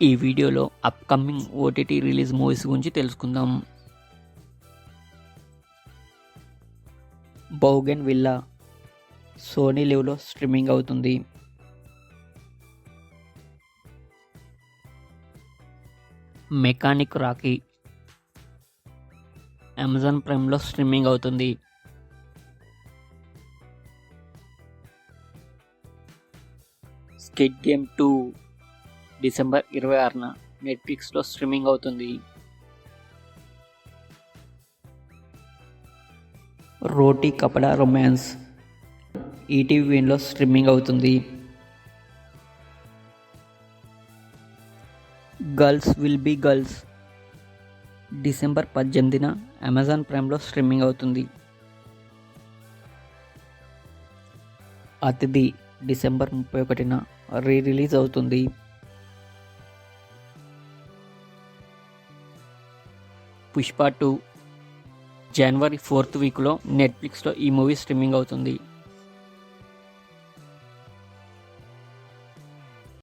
ఈ వీడియోలో upcoming OTT release movies గురించి తెలుసుకుందాం. బౌగెన్ విల్లా సోనీ లివ్లో స్ట్రీమింగ్ అవుతుంది. మెకానిక్ రాకీ అమెజాన్ ప్రైమ్లో స్ట్రీమింగ్ అవుతుంది. స్క్విడ్ గేమ్ 2 డిసెంబర్ 26న నెట్ఫ్లిక్స్లో స్ట్రీమింగ్ అవుతుంది. రోటీ కపడా రొమాన్స్ ఈటీవీ విన్లో స్ట్రీమింగ్ అవుతుంది. Girls will be girls December 18న అమెజాన్ ప్రైమ్లో స్ట్రీమింగ్ అవుతుంది. అతిథి డిసెంబర్ 31న రిలీజ్ అవుతుంది. పుష్ప 2 జనవరి 4th వీక్లో నెట్ఫ్లిక్స్లో ఈ మూవీ స్ట్రీమింగ్ అవుతుంది.